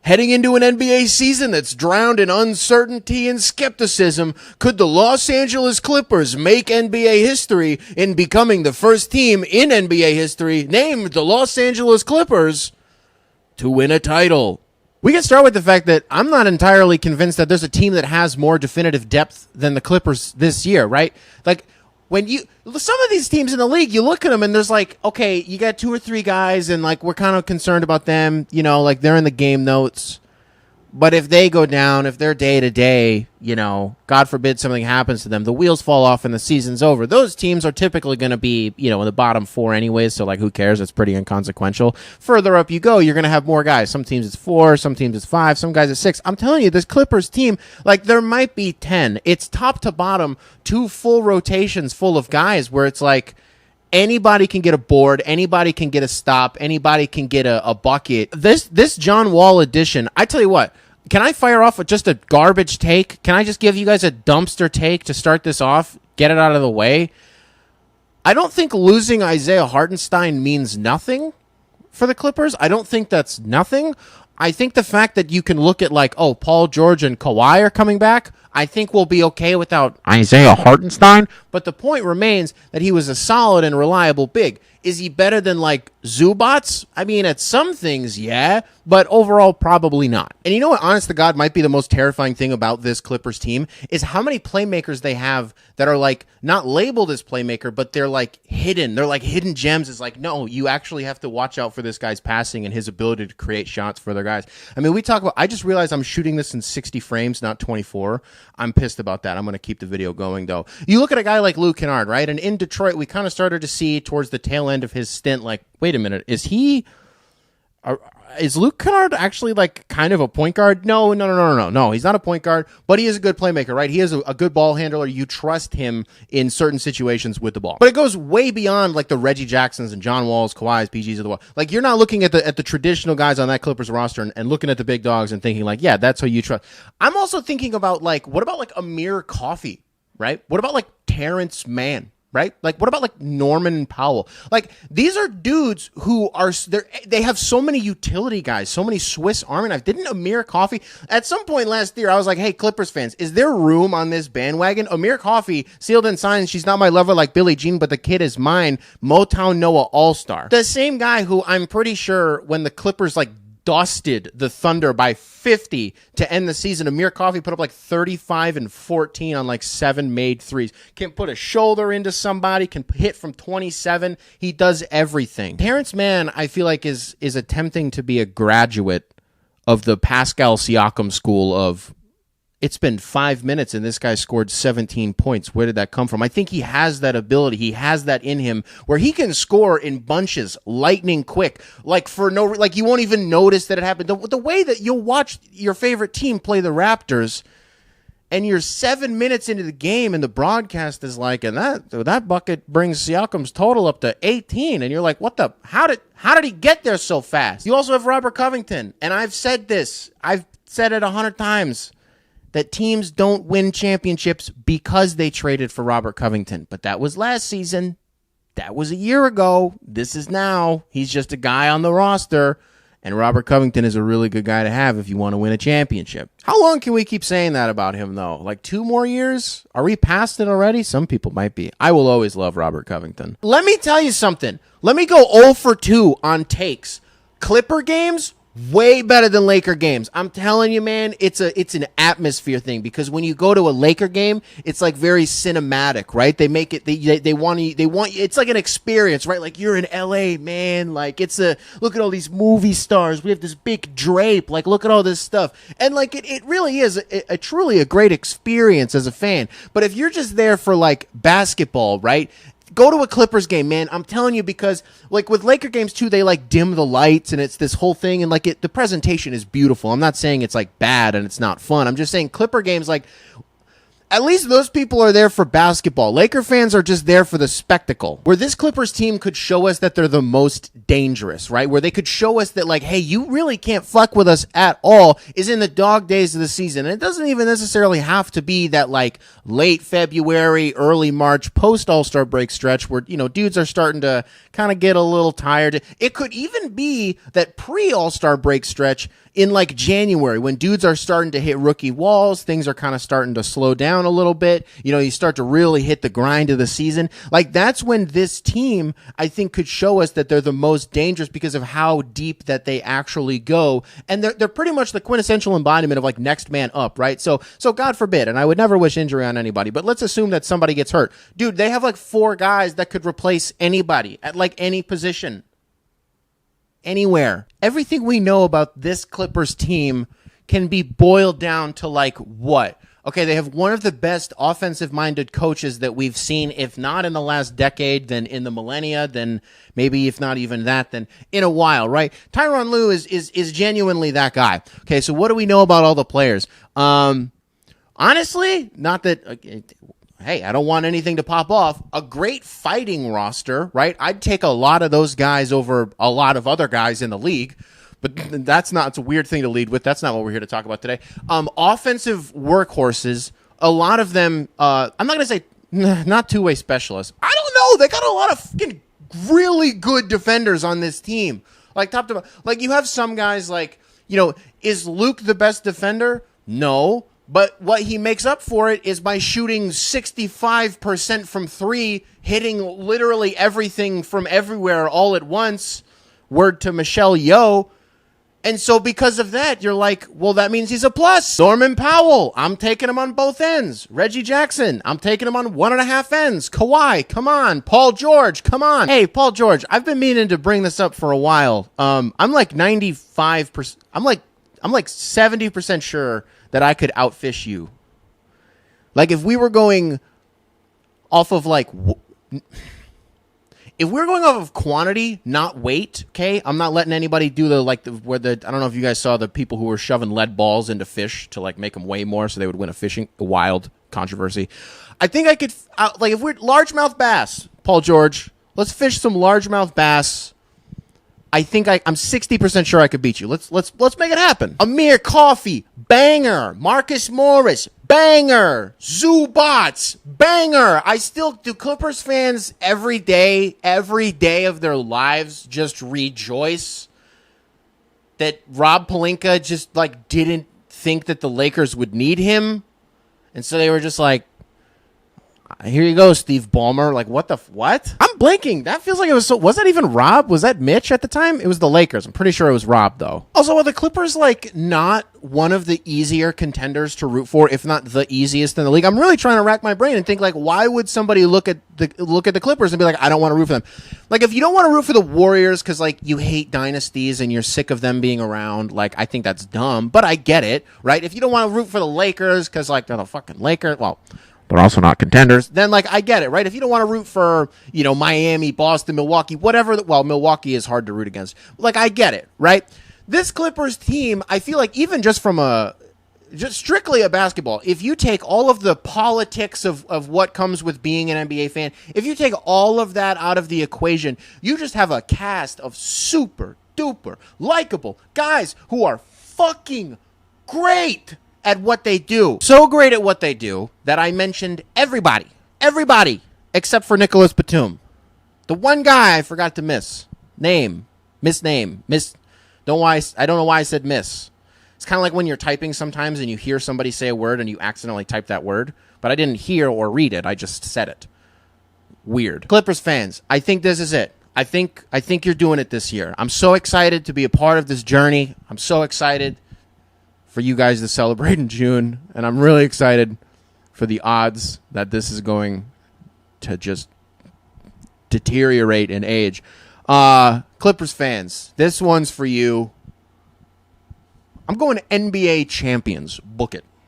Heading into an NBA season that's drowned in uncertainty and skepticism, could the Los Angeles Clippers make NBA history in becoming the first team in NBA history, named the Los Angeles Clippers, to win a title? We can start with the fact that I'm not entirely convinced that there's a team that has more definitive depth than the Clippers this year, right? Like, some of these teams in the league, you look at them and there's like, okay, you got 2 or 3 guys and like we're kind of concerned about them, like they're in the game notes. But if they go down, if they're day to day, God forbid something happens to them, the wheels fall off and the season's over. Those teams are typically going to be, in the bottom 4 anyways. So like, who cares? It's pretty inconsequential. Further up you go, you're going to have more guys. Some teams it's 4, some teams it's 5, some guys it's 6. I'm telling you, this Clippers team, like there might be 10. It's top to bottom, 2 full rotations full of guys where it's like, anybody can get a board, anybody can get a stop, anybody can get a bucket. This John Wall edition, I tell you what, can I fire off with just a garbage take? Can I just give you guys a dumpster take to start this off? Get it out of the way? I don't think losing Isaiah Hartenstein means nothing for the Clippers. I don't think that's nothing. I think the fact that you can look at like, oh, Paul George and Kawhi are coming back, I think we'll be okay without Isaiah Hartenstein. But the point remains that he was a solid and reliable big. Is he better than like Zubats? I mean, at some things, yeah, but overall, probably not. And you know what, honest to God, might be the most terrifying thing about this Clippers team is how many playmakers they have that are like not labeled as playmaker, but they're like hidden. They're like hidden gems. It's like, no, you actually have to watch out for this guy's passing and his ability to create shots for other guys. I mean, we talk about, I just realized I'm shooting this in 60 frames, not 24. I'm pissed about that. I'm going to keep the video going though. You look at a guy like Luke Kennard, right? And in Detroit, we kind of started to see towards the tail end of his stint, like, wait a minute, is Luke Kennard actually like kind of a point guard? No, he's not a point guard, but he is a good playmaker, right? He is a good ball handler. You trust him in certain situations with the ball. But it goes way beyond like the Reggie Jacksons and John Walls, Kawhis, PGs of the world. Like you're not looking at the traditional guys on that Clippers roster and looking at the big dogs and thinking like, yeah, that's who you trust. I'm also thinking about like, what about like Amir Coffey, right? What about like Terrence Mann? Right? Like, what about like Norman Powell? Like, these are dudes who are, they have so many utility guys, so many Swiss Army knives. Didn't Amir Coffey, at some point last year, I was like, hey, Clippers fans, is there room on this bandwagon? Amir Coffey, sealed and signed, she's not my lover like Billie Jean, but the kid is mine. Motown Noah All-Star. The same guy who I'm pretty sure when the Clippers like dusted the Thunder by 50 to end the season, Amir Coffey put up like 35 and 14 on like 7 made threes. Can put a shoulder into somebody, can hit from 27. He does everything. Terrence Mann, I feel like is attempting to be a graduate of the Pascal Siakam school of, it's been 5 minutes and this guy scored 17 points. Where did that come from? I think he has that ability. He has that in him where he can score in bunches, lightning quick, like you won't even notice that it happened. The way that you'll watch your favorite team play the Raptors and you're 7 minutes into the game and the broadcast is like, and that bucket brings Siakam's total up to 18. And you're like, how did he get there so fast? You also have Robert Covington. And I've said this, I've said it 100 times. That teams don't win championships because they traded for Robert Covington. But that was last season. That was a year ago. This is now. He's just a guy on the roster. And Robert Covington is a really good guy to have if you want to win a championship. How long can we keep saying that about him, though? Like 2 more years? Are we past it already? Some people might be. I will always love Robert Covington. Let me tell you something. Let me go 0 for 2 on takes. Clipper games? Way better than Laker games. I'm telling you, man, it's an atmosphere thing because when you go to a Laker game, it's like very cinematic, right? They make it, they want it's like an experience, right? Like you're in LA, man. Like look at all these movie stars. We have this big drape. Like look at all this stuff. And like it really is a truly a great experience as a fan. But if you're just there for like basketball, right? Go to a Clippers game, man. I'm telling you because, like, with Laker games, too, they, like, dim the lights, and it's this whole thing, and, like, the presentation is beautiful. I'm not saying it's, like, bad and it's not fun. I'm just saying Clipper games, like, At least those people are there for basketball. Laker fans are just there for the spectacle. Where this Clippers team could show us that they're the most dangerous, right? Where they could show us that, like, hey, you really can't fuck with us at all, is in the dog days of the season. And it doesn't even necessarily have to be that, like, late February, early March, post-All-Star break stretch where, you know, dudes are starting to kind of get a little tired. It could even be that pre-All-Star break stretch in, like, January, when dudes are starting to hit rookie walls, things are kind of starting to slow down a little bit. You know, you start to really hit the grind of the season. Like, that's when this team, I think, could show us that they're the most dangerous because of how deep that they actually go. And they're pretty much the quintessential embodiment of, like, next man up, right? So God forbid, and I would never wish injury on anybody, but let's assume that somebody gets hurt. Dude, they have, like, 4 guys that could replace anybody at, like, any position. Anywhere. Everything we know about this Clippers team can be boiled down to, like, what? Okay, they have one of the best offensive-minded coaches that we've seen, if not in the last decade, then in the millennia, then maybe if not even that, then in a while, right? Tyronn Lue is genuinely that guy. Okay, so what do we know about all the players? Honestly, not that... hey, I don't want anything to pop off. A great fighting roster, right? I'd take a lot of those guys over a lot of other guys in the league, but that's not, it's a weird thing to lead with. That's not what we're here to talk about today. Offensive workhorses, a lot of them, I'm not going to say not two-way specialists. I don't know. They got a lot of fucking really good defenders on this team. Like, top to bottom. Like, you have some guys like, you know, is Luke the best defender? No. But what he makes up for it is by shooting 65% from 3, hitting literally everything from everywhere all at once. Word to Michelle Yeoh. And so because of that, you're like, well, that means he's a plus. Norman Powell, I'm taking him on both ends. Reggie Jackson, I'm taking him on 1.5 ends. Kawhi, come on. Paul George, come on. Hey, Paul George, I've been meaning to bring this up for a while. I'm like 95%. I'm like 70% sure that I could outfish you. Like, if we were going off of, like, if we're going off of quantity, not weight, okay? I'm not letting anybody do I don't know if you guys saw the people who were shoving lead balls into fish to, like, make them weigh more so they would win a wild controversy. I think I could, like, if we're largemouth bass, Paul George, let's fish some largemouth bass. I think I'm 60% sure I could beat you. Let's make it happen. Amir Coffey, banger. Marcus Morris, banger. Zubats, banger. Do Clippers fans every day of their lives just rejoice that Rob Pelinka just, like, didn't think that the Lakers would need him? And so they were just like, here you go, Steve Ballmer. Like, what? I'm blanking. That feels like it was was that even Rob? Was that Mitch at the time? It was the Lakers. I'm pretty sure it was Rob, though. Also, are the Clippers, like, not one of the easier contenders to root for, if not the easiest in the league? I'm really trying to rack my brain and think, like, why would somebody look at the Clippers and be like, I don't want to root for them? Like, if you don't want to root for the Warriors because, like, you hate dynasties and you're sick of them being around, like, I think that's dumb, but I get it, right? If you don't want to root for the Lakers because, like, they're the fucking Lakers, well, they're also not contenders, then, like, I get it, right? If you don't want to root for, you know, Miami, Boston, Milwaukee, whatever, well, Milwaukee is hard to root against. Like, I get it, right? This Clippers team, I feel like even just from just strictly a basketball, if you take all of the politics of what comes with being an NBA fan, if you take all of that out of the equation, you just have a cast of super duper likable guys who are fucking great at what they do. So great at what they do that I mentioned everybody except for Nicholas Batum. The one guy I forgot to misname. I don't know why I said miss. It's kind of like when you're typing sometimes and you hear somebody say a word and you accidentally type that word, but I didn't hear or read it. I just said it. Weird. Clippers fans, I think this is it. I think you're doing it this year. I'm so excited to be a part of this journey. I'm so excited for you guys to celebrate in June, and I'm really excited for the odds that this is going to just deteriorate in age. Clippers fans, this one's for you. I'm going to NBA champions. Book it.